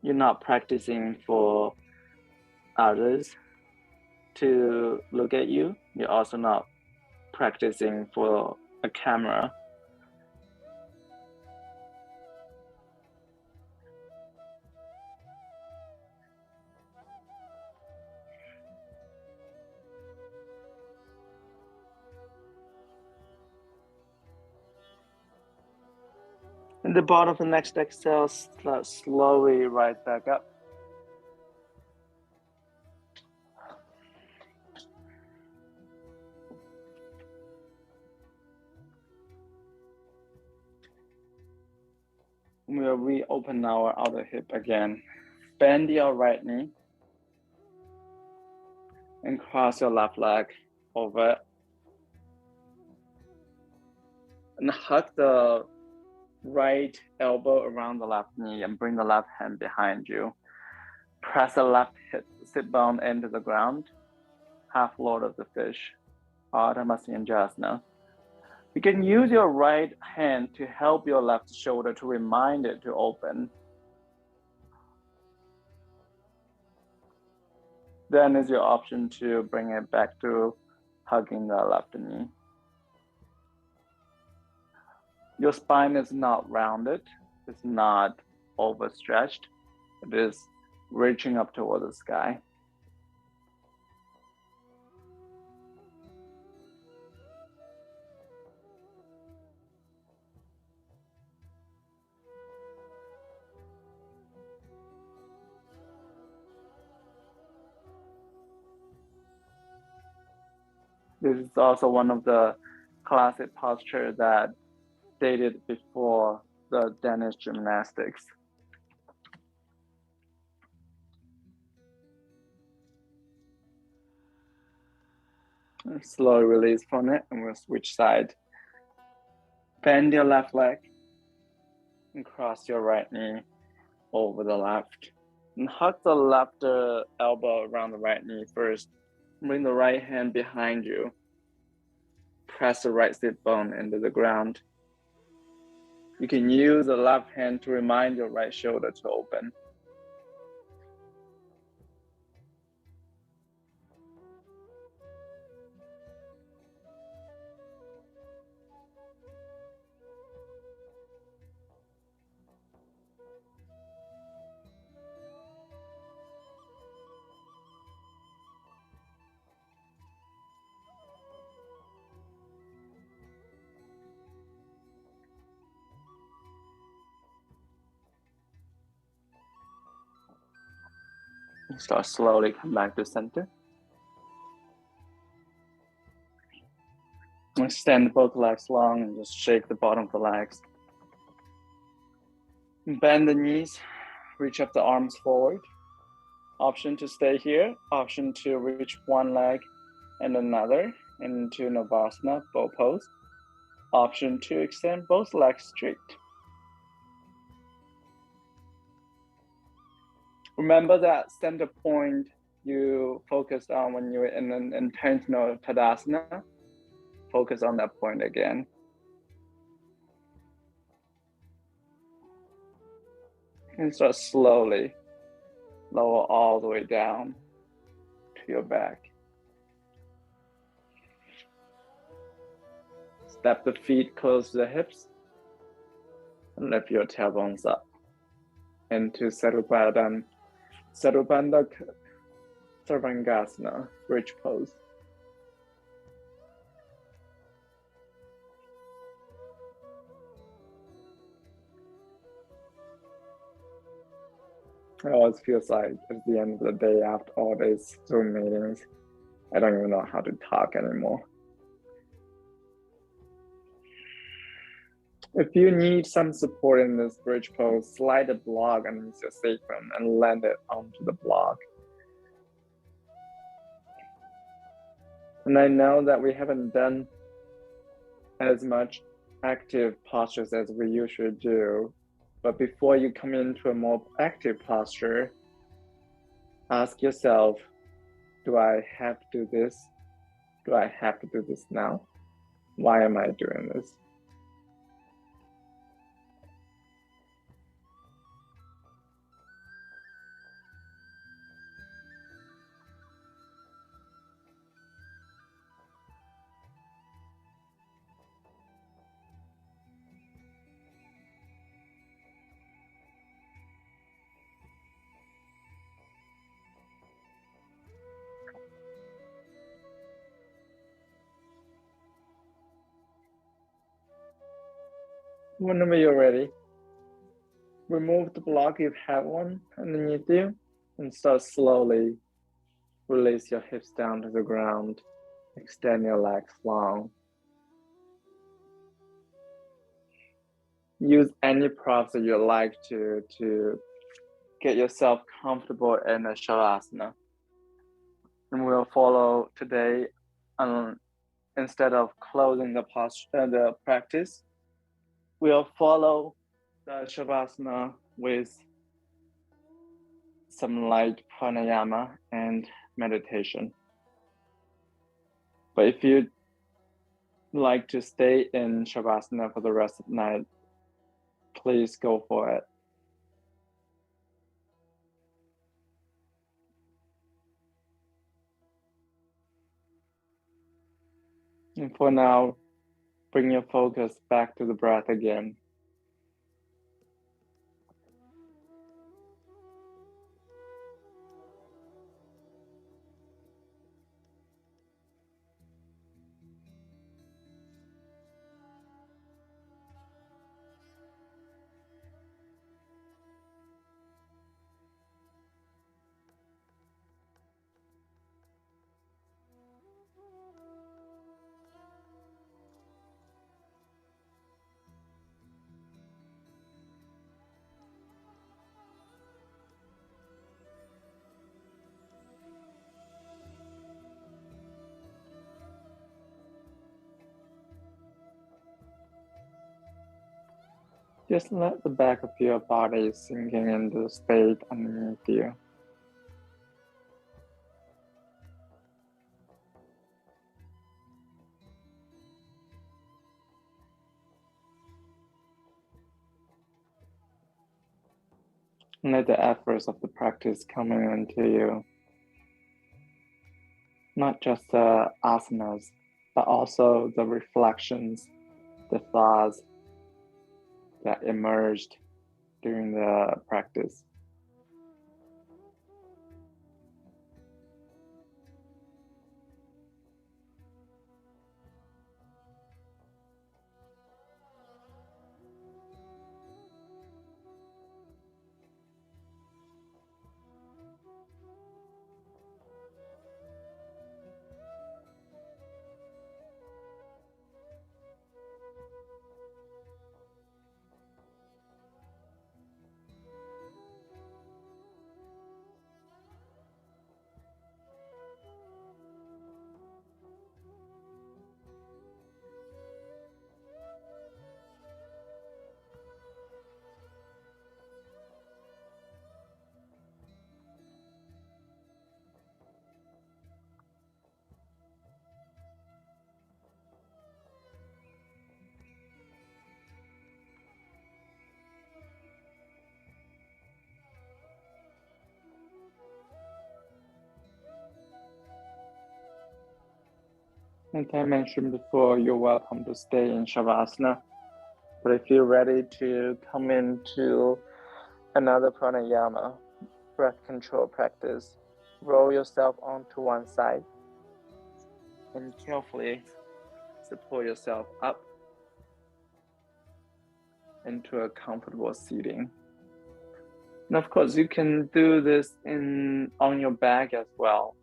You're not practicing for others to look at you. You're also not practicing for a camera. And the bottom of the next exhale, slowly rise back up. We'll reopen our outer hip again. Bend your right knee and cross your left leg over. And hug the right elbow around the left knee and bring the left hand behind you. Press the left hip, sit bone into the ground. Half Lord of the Fish, Ardha Matsyendrasana. You can use your right hand to help your left shoulder to remind it to open. Then is your option to bring it back to hugging the left knee. Your spine is not rounded, it's not overstretched, it is reaching up toward the sky. This is also one of the classic postures that dated before the Danish gymnastics. And slowly release from it, and we'll switch side. Bend your left leg and cross your right knee over the left. And hug the left elbow around the right knee first. Bring the right hand behind you. Press the right sit bone into the ground. You can use the left hand to remind your right shoulder to open. Start slowly, come back to center. Extend both legs long and just shake the bottom of the legs. Bend the knees, reach up the arms forward. Option to stay here, option to reach one leg and another into Navasana, bow pose. Option to extend both legs straight. Remember that center point you focused on when you were in an intentional Tadasana. Focus on that point again. And start slowly lower all the way down to your back. Step the feet close to the hips and lift your tailbones up into Sarvangasana, bridge pose. It always feels like at the end of the day, after all these Zoom meetings, I don't even know how to talk anymore. If you need some support in this bridge pose, slide the block underneath your sacrum and land it onto the block. And I know that we haven't done as much active postures as we usually do, but before you come into a more active posture, ask yourself, do I have to do this? Do I have to do this now? Why am I doing this? Whenever you're ready, remove the block if you have one underneath you and start slowly release your hips down to the ground. Extend your legs long. Use any props that you like to get yourself comfortable in a Shavasana. And we'll follow today, instead of closing the practice, we'll follow the Shavasana with some light pranayama and meditation. But if you'd like to stay in Shavasana for the rest of the night, please go for it. And for now, bring your focus back to the breath again. Just let the back of your body sinking into the space underneath you. Let the efforts of the practice coming into you. Not just the asanas, but also the reflections, the thoughts that emerged during the practice. As I mentioned before, you're welcome to stay in Shavasana. But if you're ready to come into another pranayama, breath control practice, roll yourself onto one side and carefully support yourself up into a comfortable seating. And of course, you can do this on your back as well.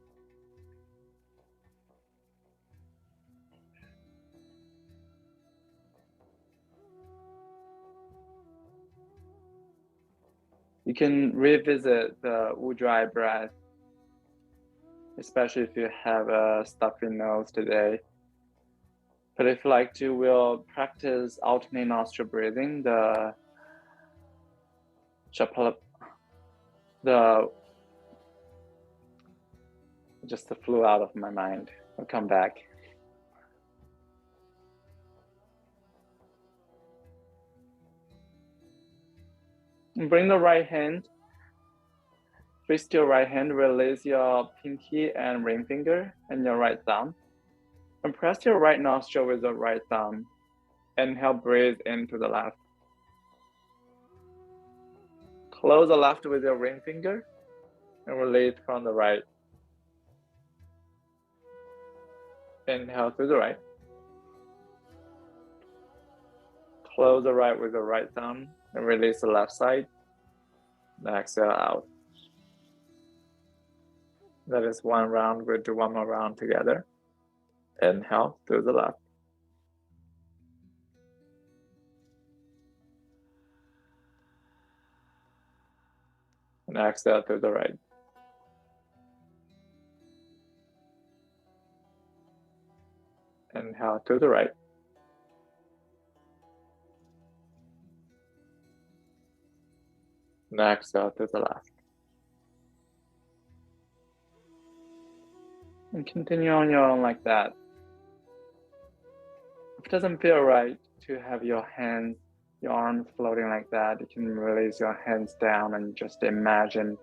You can revisit the Ujjayi breath, especially if you have a stuffy nose today. But if you like to, we'll practice alternate nostril breathing, just flew out of my mind. I'll come back. And bring the right hand, twist your right hand, release your pinky and ring finger and your right thumb. And press your right nostril with the right thumb. Inhale, breathe into the left. Close the left with your ring finger and release from the right. Inhale through the right. Close the right with the right thumb and release the left side. Exhale out. That is one round. We'll do one more round together. Inhale through the left. And exhale through the right. Inhale to the right. And exhale to the left. And continue on your own like that. If it doesn't feel right to have your hands, your arms floating like that, you can release your hands down and just imagine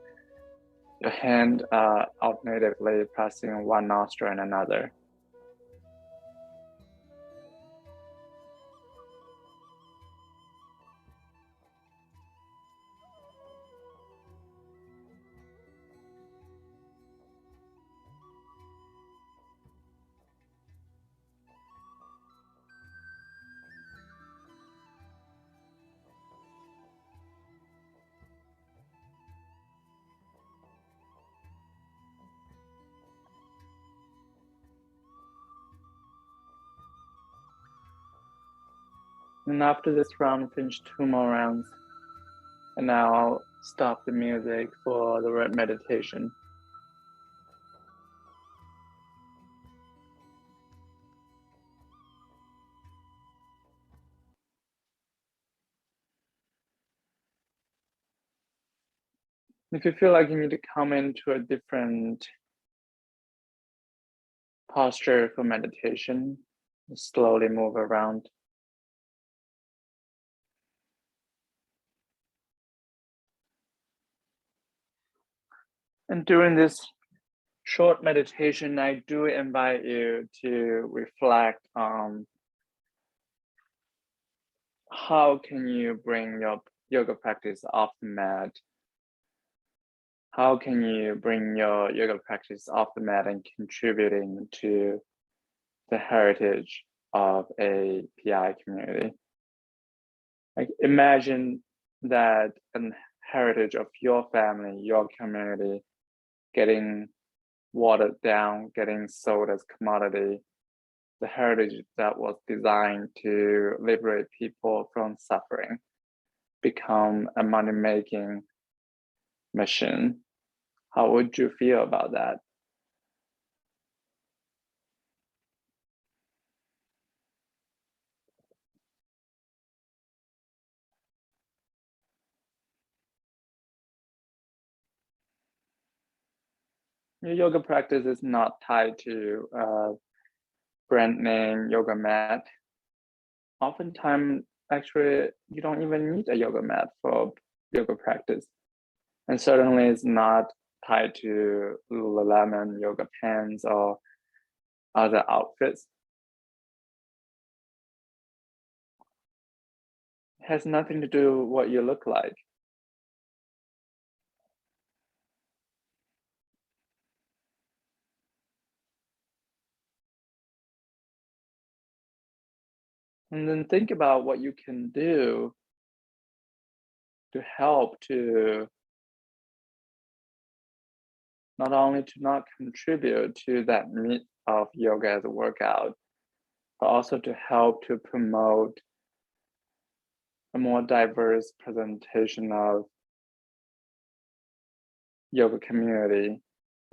your hand alternatively pressing one nostril and another. And after this round, finish 2 more rounds. And now I'll stop the music for the meditation. If you feel like you need to come into a different posture for meditation, slowly move around. And during this short meditation, I do invite you to reflect on how can you bring your yoga practice off the mat. How can you bring your yoga practice off the mat and contributing to the heritage of a PI community? Like imagine that an heritage of your family, your community, getting watered down, getting sold as commodity, the heritage that was designed to liberate people from suffering, become a money-making machine. How would you feel about that? Your yoga practice is not tied to a brand name yoga mat. Oftentimes, actually, you don't even need a yoga mat for yoga practice. And certainly it's not tied to Lululemon yoga pants or other outfits. It has nothing to do with what you look like. And then think about what you can do to help to not only to not contribute to that myth of yoga as a workout, but also to help to promote a more diverse presentation of yoga community,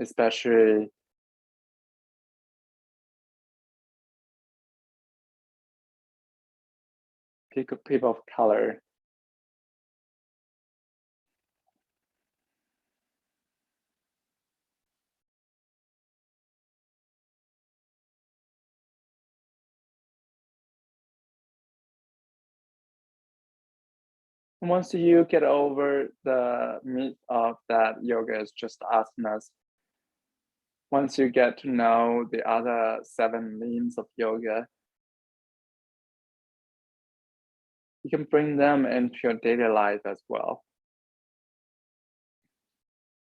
especially people of color. Once you get over the myth of that yoga is just asanas, once you get to know the other 7 limbs of yoga, you can bring them into your daily life as well.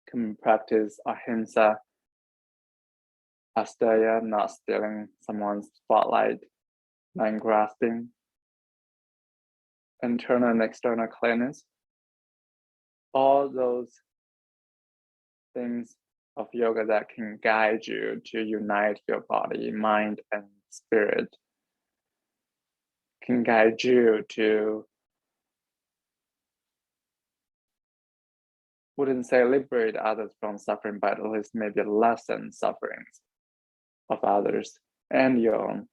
You can practice ahimsa, asteya, not stealing someone's spotlight, non-grasping, internal and external clearness. All those things of yoga that can guide you to unite your body, mind, and spirit, can guide you to, wouldn't say liberate others from suffering, but at least maybe lessen sufferings of others and your own.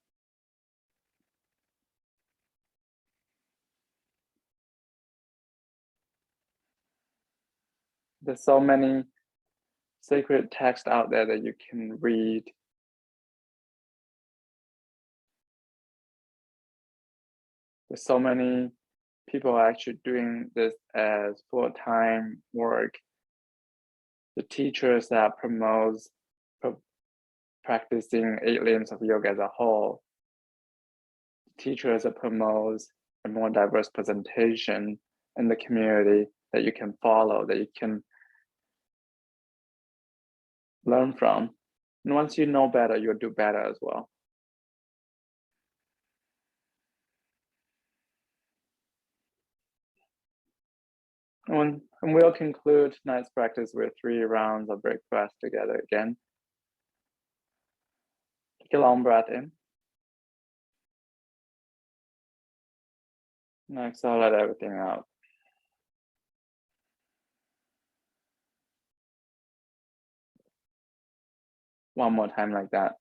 There's so many sacred texts out there that you can read. There's so many people actually doing this as full-time work. The teachers that promotes practicing 8 limbs of yoga as a whole. Teachers that promotes a more diverse presentation in the community that you can follow, that you can learn from. And once you know better, you'll do better as well. And we'll conclude tonight's practice with 3 rounds of breath together again. Take a long breath in. And exhale, let everything out. One more time like that.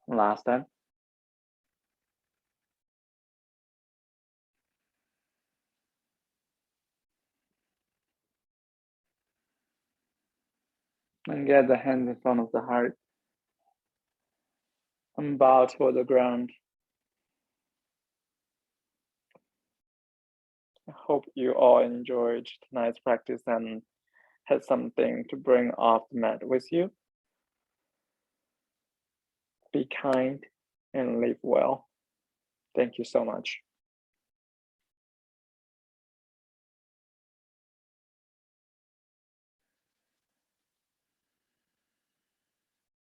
Last time. And get the hands in front of the heart. And bow toward the ground. I hope you all enjoyed tonight's practice and had something to bring off the mat with you. Be kind and live well. Thank you so much.